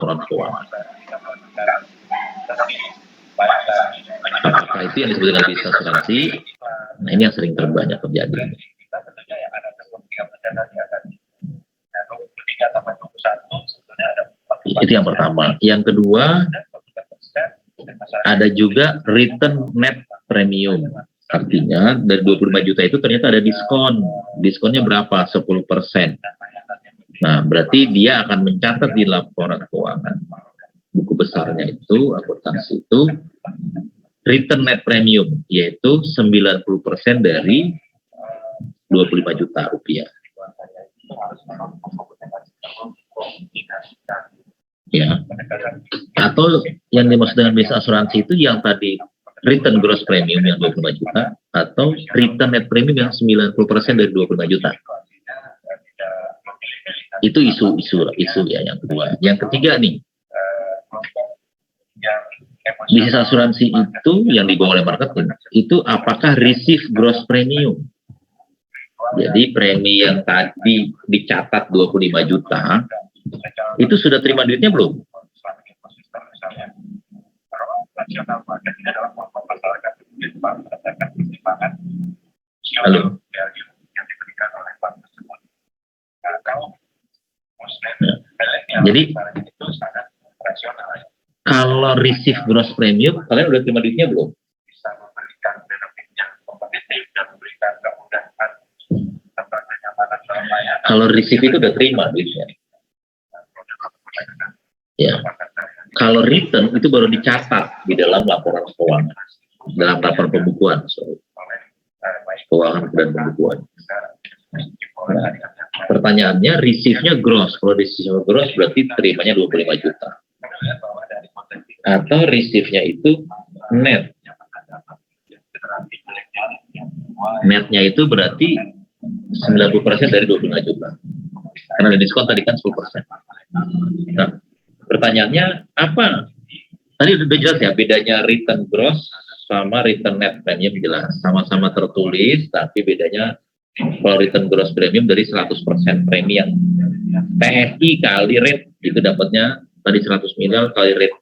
laporan keuangan. Apakah itu yang disebut dengan bisnis asuransi? Nah, ini yang sering terbanyak terjadi. Itu yang pertama. Yang kedua, ada juga return net premium. Artinya dari 25 juta itu ternyata ada diskon. Diskonnya berapa? 10%. Nah, berarti dia akan mencatat di laporan keuangan buku besarnya itu, akuntansi itu, return net premium, yaitu 90% dari 25 juta rupiah. Ya. Atau yang dimaksud dengan bisnis asuransi itu yang tadi return gross premium yang 25 juta atau return net premium yang 90% dari 25 juta. Itu isu ya yang kedua. Yang ketiga nih, bisnis asuransi itu yang dibawa oleh marketing itu apakah receive gross premium? Jadi premi yang tadi dicatat 25 juta itu sudah terima duitnya belum? Halo. Jadi kalau receive gross premium, kalian udah terima duitnya belum? Kalau receive itu udah terima duitnya. Ya. Kalau return itu baru dicatat di dalam laporan keuangan, dalam laporan pembukuan, keuangan dan pembukuan. Nah, pertanyaannya receive-nya gross. Kalau receive-nya gross berarti terimanya 25 juta. Atau receive-nya itu net. Netnya itu berarti 90% dari 25 juta. Karena ada diskon tadi kan 10%. Nah, pertanyaannya apa? Tadi udah jelas ya bedanya return gross sama return net premium jelas. Sama-sama tertulis tapi bedanya kalau return gross premium dari 100% premi yang TSI kali rate itu dapatnya tadi 100 miliar kali rate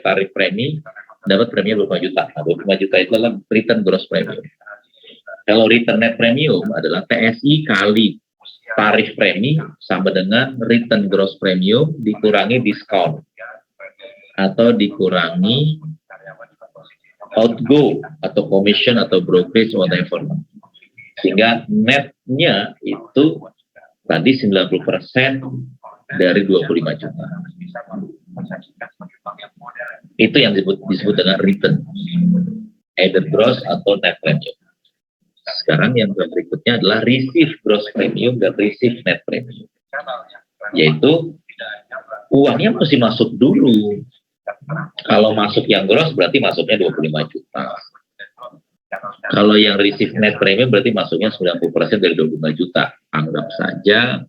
tarif premi dapat premi 25 juta. Nah, 25 juta itu adalah return gross premium. Kalau return net premium adalah TSI kali tarif premi sama dengan return gross premium dikurangi diskon atau dikurangi outgo atau commission atau brokerage whatever, sehingga netnya itu tadi 90% dari 25 juta. Itu yang disebut dengan return either gross atau net premium. Sekarang yang berikutnya adalah receive gross premium dan receive net premium, yaitu uangnya mesti masuk dulu. Kalau masuk yang gross berarti masuknya 25 juta. Kalau yang receive net premium berarti masuknya 90% dari 25 juta. Anggap saja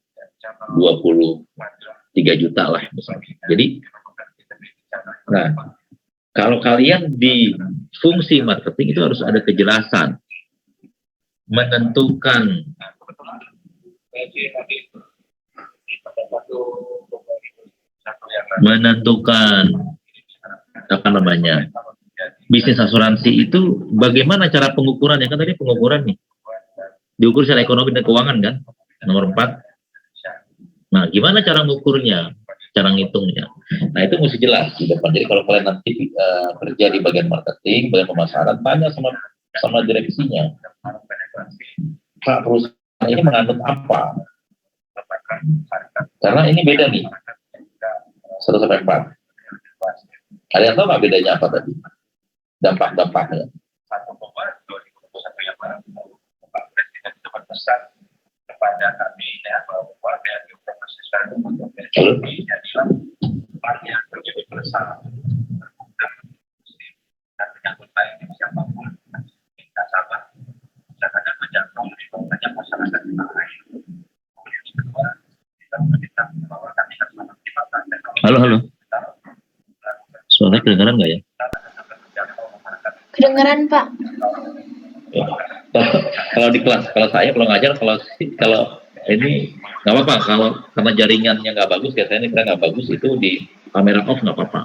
23 juta lah misalnya. Jadi, nah, kalau kalian di fungsi marketing itu harus ada kejelasan. Menentukan apa namanya bisnis asuransi itu bagaimana cara pengukurannya? Kan tadi pengukuran nih diukur secara ekonomi dan keuangan kan nomor 4. Nah gimana cara mengukurnya, cara ngitungnya? Nah itu mesti jelas di depan. Jadi kalau kalian nanti kerja di bagian marketing, bagian pemasaran, tanya sama direksinya, Pak perusahaan ini menganut apa? Karena ini beda nih 1-4. Kalian tahu nggak bedanya apa tadi? Dampak-dampaknya. Halo. Suaranya kedengaran nggak ya? Kedengaran, Pak. Ya. Kalau di kelas, kalau saya kalau ngajar, kalau ini nggak apa-apa. Kalau karena jaringannya nggak bagus, biasanya ini nggak bagus itu kamera off nggak apa-apa.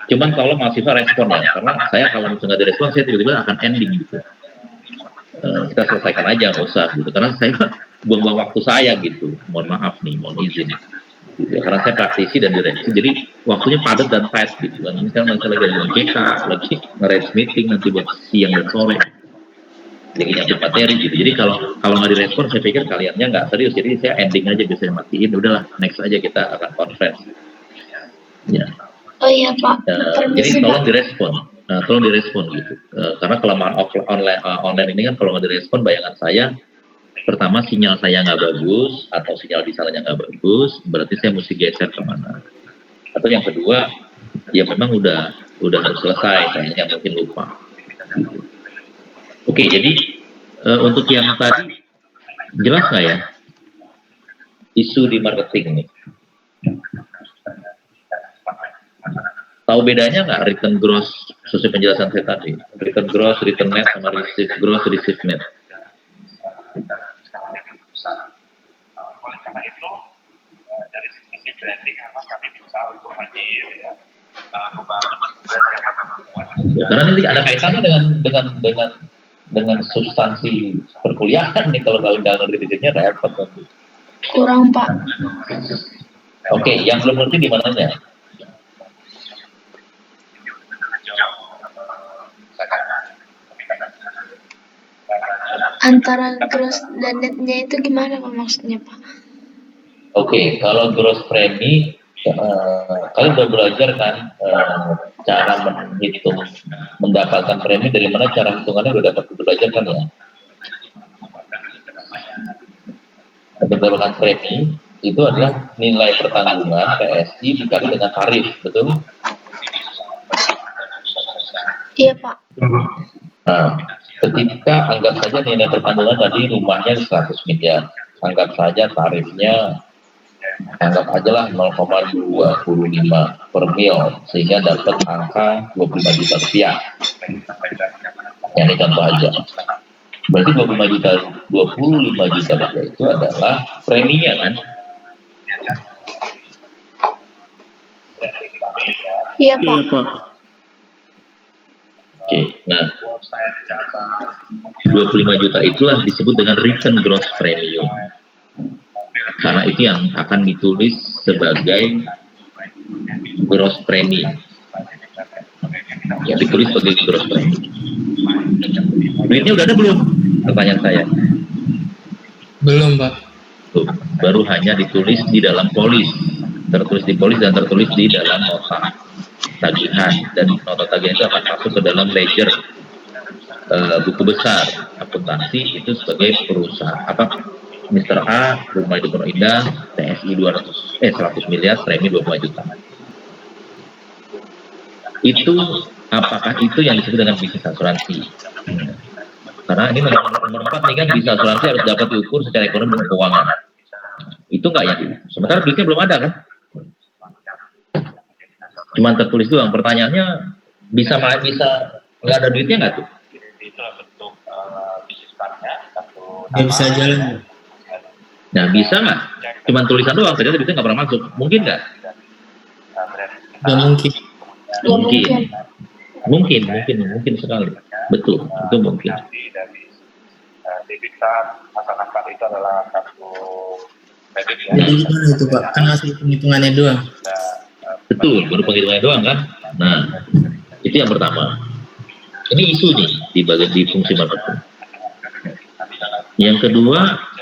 Cuman kalau mahasiswa respon ya, karena saya kalau misalnya nggak direspon, saya tiba-tiba akan ending gitu. Kita selesaikan aja, nggak usah gitu. Karena saya buang-buang waktu saya gitu. Mohon maaf nih, mohon izin. Gitu. Karena saya praktisi dan direksi, jadi waktunya padat dan tight gitu kan. Ini kan lagi ada GK, lagi nge-raise meeting nanti buat siang dan sore. Lagi nyampe materi gitu. Jadi kalau nggak direspon, saya pikir kaliannya nggak serius. Jadi saya ending aja, biasanya matiin. Udahlah, next aja kita akan conference. Ya. Oh iya Pak, Jadi tolong direspon. Tolong direspon gitu. Karena kelemahan online ini kan kalau nggak direspon, bayangan saya pertama sinyal saya nggak bagus atau sinyal di sananya nggak bagus, berarti saya mesti geser kemana. Atau yang kedua, ya memang udah harus selesai, kayaknya mungkin lupa. Oke, jadi untuk yang tadi jelas nggak ya isu di marketing ini? Tahu bedanya nggak return gross sesuai penjelasan saya tadi? Return gross, return net, sama receive gross, receive net. Oleh karena itu, dari sisi branding memang kami bisa untuk karena ini ada kaitannya dengan substansi perkuliahan nih, kalau nggak ngerti dirinya repot nanti. Kurang Pak. Oke, yang belum ngerti di mananya? Antara gross dan netnya itu gimana Pak maksudnya Pak? Oke, kalau gross premi, kalian udah belajar kan cara menghitung mendapatkan premi, dari mana cara hitungannya udah belajar kan ya? Mendapatkan premi itu adalah nilai pertanggungan PSI dikali dengan tarif, betul? Iya Pak. Nah, ketika anggap saja nilai pertanggungan tadi rumahnya 100 miliar, anggap saja tarifnya anggap aja lah 0,25 per mil, sehingga dapat angka 25 juta rupiah. Ya, ini contoh aja. Berarti 25 juta rupiah itu adalah preminya kan? Iya Pak. Oke, nah 25 juta itulah disebut dengan return gross premium. Karena itu yang akan ditulis sebagai gross premi. Ya, ditulis sebagai gross premi. Duitnya udah ada belum? Pertanyaan saya. Belum, Pak. Tuh, baru hanya ditulis di dalam polis. Tertulis di polis dan tertulis di dalam nota tagihan. Dan nota tagihan itu akan masuk ke dalam ledger buku besar akuntansi itu sebagai perusahaan Mr. A, rumah itu Pondok Indah, TSI 100 miliar, premi 25 juta. Itu apakah itu yang disebut dengan bisnis asuransi? Karena ini nomor 4 nih kan, bisnis asuransi harus dapat diukur secara ekonomi dan keuangan. Itu enggak ya? Sementara duitnya belum ada kan? Cuman tertulis doang. Pertanyaannya bisa nggak ada duitnya nggak tuh? Itulah bentuk bisnis plannya. Ya bisa jalan. Nah, bisa nggak? Cuman tulisan doang, ternyata duitnya nggak pernah masuk. Mungkin nggak? Ya mungkin. Mungkin sekali. Betul, itu mungkin. Dari debitan, masyarakat itu adalah kartu kredit ya. Jadi gimana itu Pak? Kan hasil penghitungannya doang. Betul, baru penghitungannya doang kan? Nah, itu yang pertama. Ini isu nih di bagian di fungsi marketing.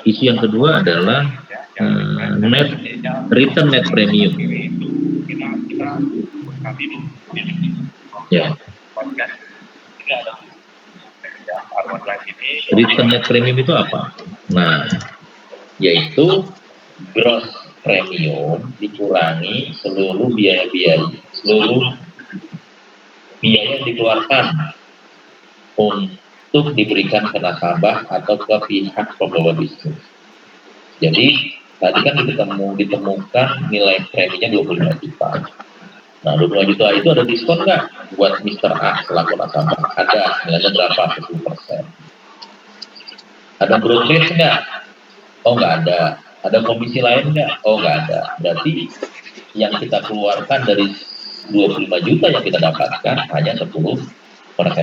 Isu yang kedua adalah return net premium. Ya. Return net premium itu apa? Nah, yaitu gross premium dikurangi seluruh biaya yang dikeluarkan untuk diberikan ke nasabah atau ke pihak pembawa bisnis. Jadi tadi kan ditemukan nilai preminya 25 juta. Nah, 25 juta itu ada diskon nggak buat Mr. A selaku nasabah? Ada, nilainya berapa? 10%. Ada brokerage nggak? Oh, nggak ada. Ada komisi lain nggak? Oh, nggak ada. Berarti yang kita keluarkan dari 25 juta yang kita dapatkan hanya 10%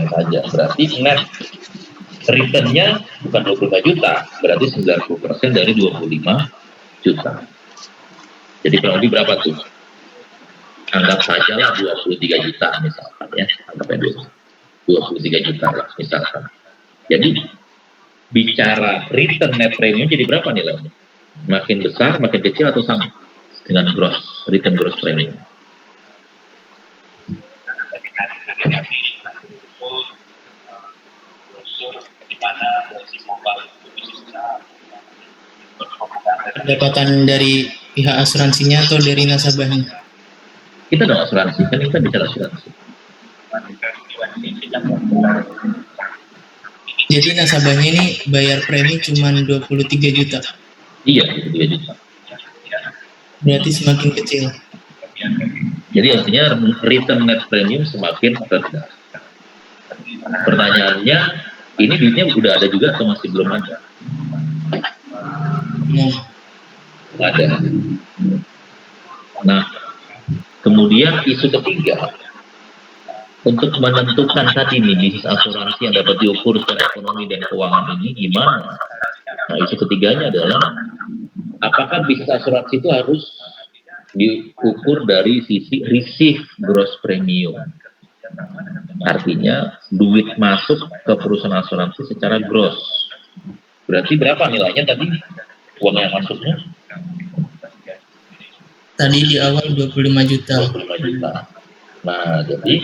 saja. Berarti net return-nya bukan 25 juta, berarti 90% dari 25 juta. Jadi kurang lebih berapa tuh? Anggap saja lah 23 juta misalkan ya, anggapnya dulu 23 juta lah misalkan. Jadi bicara return net premium jadi berapa nilainya? Makin besar, makin kecil atau sama dengan return gross premium? Pendapatan dari pihak asuransinya atau dari nasabahnya? Kita dong asuransi, kan kita bicara asuransi. Jadi nasabahnya ini bayar premi cuma 23 juta. Iya, 23 juta. Berarti semakin kecil. Jadi artinya return net premium semakin rendah. Pertanyaannya, ini duitnya udah ada juga atau masih belum ada? Nah, Ada. Nah, kemudian isu ketiga, untuk menentukan tadi nih bisnis asuransi yang dapat diukur secara ekonomi dan keuangan ini gimana? Nah, isu ketiganya adalah apakah bisnis asuransi itu harus diukur dari sisi receive gross premium? Artinya duit masuk ke perusahaan asuransi secara gross. Berarti berapa nilainya tadi uang yang masuknya? tadi di awal 25 juta. 25 juta. Nah, jadi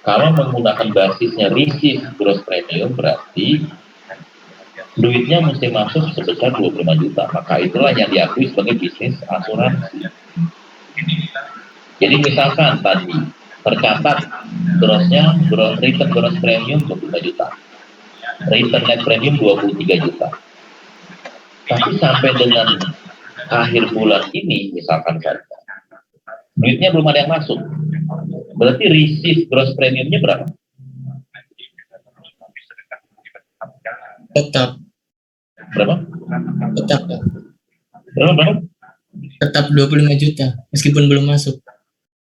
kalau menggunakan basisnya receive gross premium berarti duitnya mesti masuk sebesar 25 juta. Maka itulah yang diakui sebagai bisnis asuransi. Jadi misalkan tadi tercatat grossnya return gross premium 25 juta. Return net premium 23 juta. Tapi sampai dengan akhir bulan ini misalkan saja duitnya belum ada yang masuk. Berarti receive gross premiumnya berapa? Tetap. Berapa? Tetap, Pak. Berapa? Tetap 25 juta meskipun belum masuk.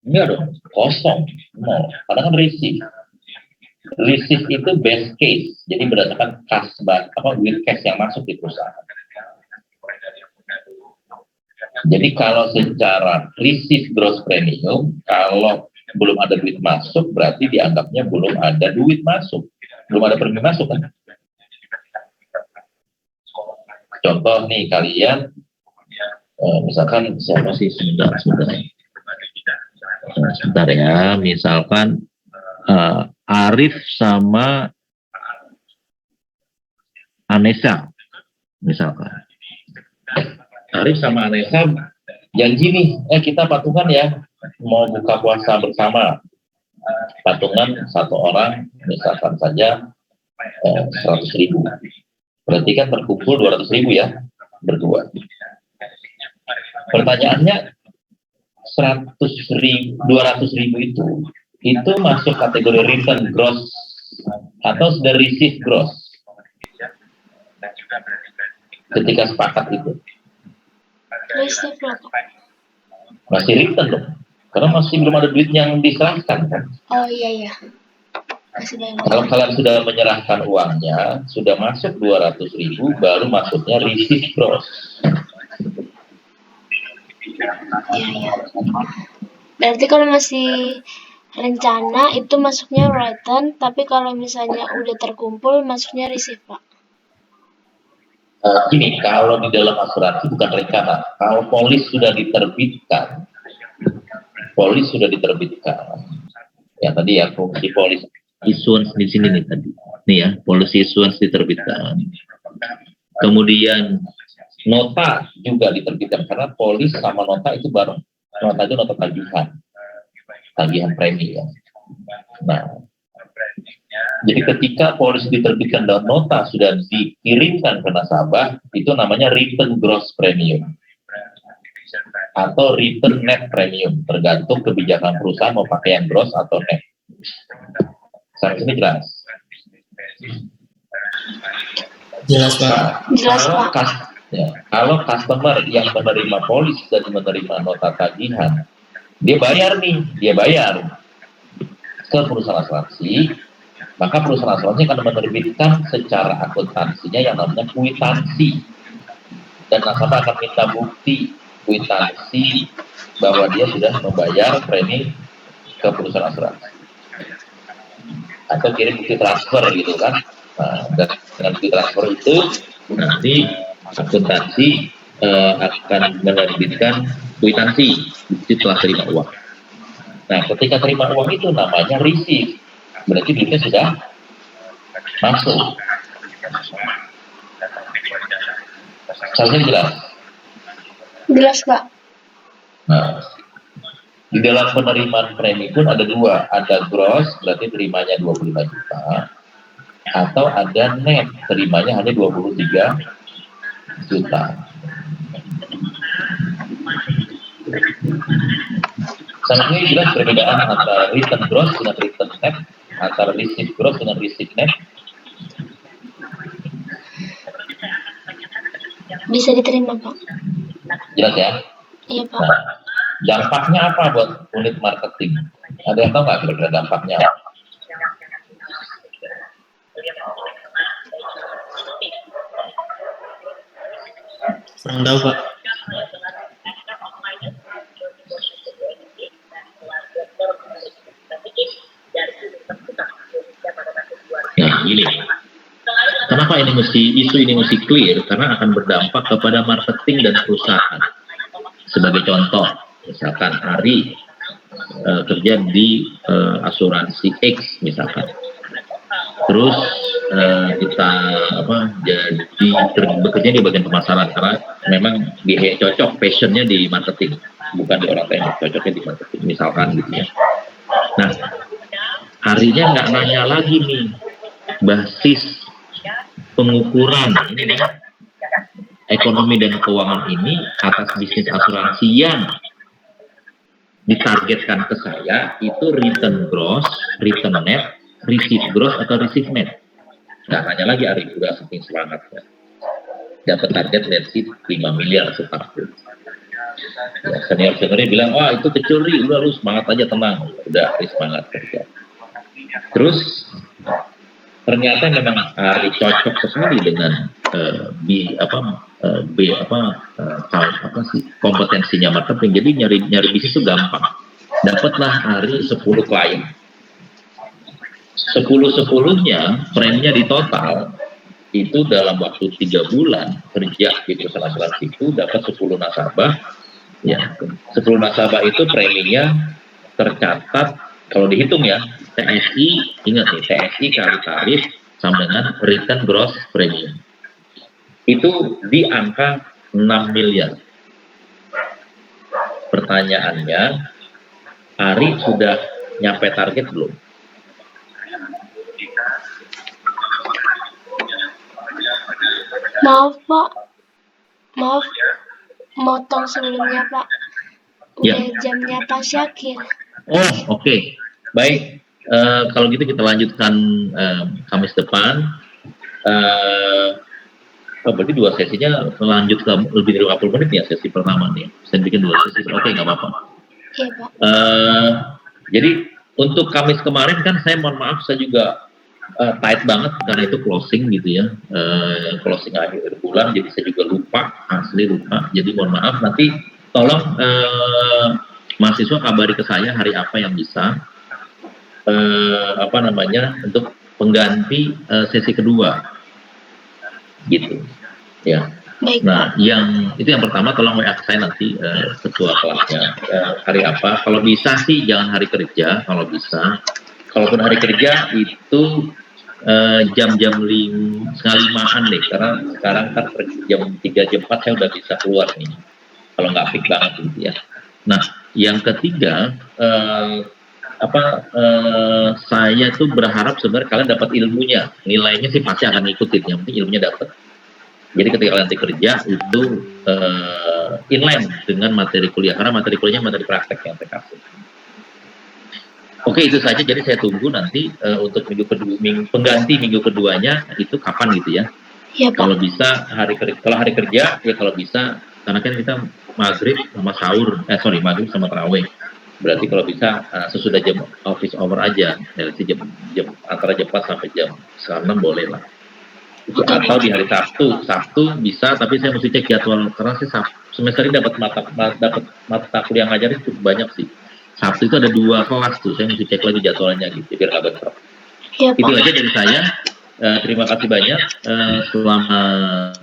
Enggak dong, kosong, nol. Karena kan receive. Receive itu best case, jadi berdasarkan cash with cash yang masuk di perusahaan. Jadi kalau secara receive gross premium, kalau belum ada duit masuk, berarti dianggapnya belum ada duit masuk, belum ada premi masuk kan? Contoh nih kalian, misalkan siapa sih sebentar ya, misalkan Arif sama Anessa, misalkan. Arif sama Anessa janji nih, kita patungan ya, mau buka puasa bersama. Patungan satu orang, misalkan saja 100.000. Berarti kan terkumpul 200.000 ya, berdua. Pertanyaannya, 200.000 itu masuk kategori return gross atau sudah receive gross ketika sepakat itu? Receive lah, Pak. Masih return dong, karena masih belum ada duit yang diserahkan kan. Oh iya. Masih banyak. Kalau kalian sudah menyerahkan uangnya, sudah masuk 200.000, baru masuknya receive gross. Iya. Berarti kalau masih rencana itu masuknya return, tapi kalau misalnya udah terkumpul masuknya receive, Pak. Gini, kalau di dalam asuransi bukan rencana. Kalau polis sudah diterbitkan, ya tadi ya di polis issuance di sini nih tadi, nih ya policy issuance diterbitkan. Kemudian nota juga diterbitkan karena polis sama nota itu bareng. Nota itu nota tagihan premi ya. Nah, jadi ketika polis diterbitkan dan nota sudah dikirimkan ke nasabah, itu namanya return gross premium atau return net premium, tergantung kebijakan perusahaan mau pakai yang gross atau net. Sampai sini jelas? Jelas, Pak. Jelas, Pak. Kalau customer yang menerima polis dan menerima nota tagihan Dia bayar ke perusahaan asuransi, maka perusahaan asuransi akan menerbitkan secara akuntansinya yang namanya kwitansi, dan nasabah akan minta bukti kwitansi bahwa dia sudah membayar premi ke perusahaan asuransi, atau kirim bukti transfer gitu kan. Nah, dan dengan bukti transfer itu nanti akuntansi akan menerbitkan kwitansi, bukti telah terima uang. Nah, ketika terima uang itu namanya receipt, berarti duitnya sudah masuk. Seharusnya jelas. Jelas, Pak. Nah, di dalam penerimaan premi pun ada dua, ada gross berarti terimanya 25 juta, atau ada net terimanya hanya 23 juta. Sampai ini jelas perbedaan antara return gross dengan return net, antara receipt gross dengan receipt net. Bisa diterima, Pak. Jelas ya? Iya, Pak. Nah, dampaknya apa buat unit marketing? Ada yang tahu nggak kira-kira dampaknya? Kurang tahu, Pak. Nah, gini. Kenapa isu ini mesti clear? Karena akan berdampak kepada marketing dan perusahaan. Sebagai contoh, misalkan Ari kerja di asuransi X misalkan, terus kita jadi bekerja di bagian pemasaran karena memang dia cocok passionnya di marketing, bukan di orang lain, cocoknya di marketing misalkan gitu ya. Nah, Arinya nggak nanya lagi nih basis pengukuran ini nih, ekonomi dan keuangan ini atas bisnis asuransi yang ditargetkan ke saya itu return gross, return net, receipt gross atau receipt net. Nggak nanya lagi Ari, udah saking semangat ya. Dapat target let's see 5 miliar setahun. Ya, senior-seniornya bilang, wah itu kecil Ri, udah lu semangat aja, tenang. Udah Ari semangat kerja. Terus ternyata memang Ari cocok sekali dengan kompetensinya marketing. Jadi nyari bisnis itu gampang. Dapatlah Ari 10 klien. 10-10-nya preminya di total itu dalam waktu 3 bulan kerja di perusahaan asuransi itu dapat 10 nasabah. Ya, 10 nasabah itu preminya tercatat kalau dihitung ya, TSI, ingat nih, TSI kali tarif sama dengan return gross premium. Itu di angka 6 miliar. Pertanyaannya, Ari sudah nyampe target belum? Maaf, Pak. Maaf, motong sebelumnya, Pak. Udah Ya. jamnya Pak Syakir. Oh, oke. Baik. Kalau gitu kita lanjutkan Kamis depan. Berarti 2 sesinya lanjut ke lebih dari 50 menit ya sesi pertama nih. Saya bikin 2 sesi. Oke, nggak apa-apa. Iya, Pak. Jadi untuk Kamis kemarin kan saya mohon maaf, saya juga tight banget karena itu closing gitu ya. Closing akhir bulan, jadi saya juga asli lupa. Jadi mohon maaf, nanti tolong mahasiswa kabari ke saya hari apa yang bisa untuk pengganti sesi kedua gitu ya. Baik, Nah, yang pertama tolong WA saya nanti ketua kelasnya hari apa. Kalau bisa sih jangan hari kerja kalau bisa. Kalaupun hari kerja itu jam-jam 4:30 deh, karena sekarang kan jam 3 jam 4 saya udah bisa keluar nih. Kalau nggak peak banget gitu ya. Nah, yang ketiga saya tuh berharap sebenarnya kalian dapat ilmunya, nilainya sih pasti akan ngikutin, yang penting ilmunya dapat. Jadi ketika kalian nanti kerja itu inline dengan materi kuliah, karena materi kuliahnya materi praktek yang saya kasih. Oke, itu saja. Jadi saya tunggu nanti untuk pengganti minggu keduanya itu kapan gitu ya. Iya, Pak. Kalau bisa kalau hari kerja ya kalau bisa, karena kan kita maghrib sama sahur, maghrib sama tarawih. Berarti kalau bisa sesudah jam office hour aja, dari jam antara jam 4 sampai jam 6 boleh lah. Oke, Atau di hari Sabtu bisa, tapi saya mesti cek jadwal karena saya semester ini dapat mata kuliah ngajarin cukup banyak sih. Sabtu itu ada 2 kelas tuh, saya mesti cek lagi jadwalnya gitu, biar nggak bentrok. ya Itu Pak. aja dari saya. Terima kasih banyak. Selamat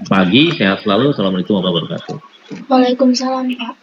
pagi, sehat selalu. Assalamualaikum warahmatullahi wabarakatuh. Waalaikumsalam Pak.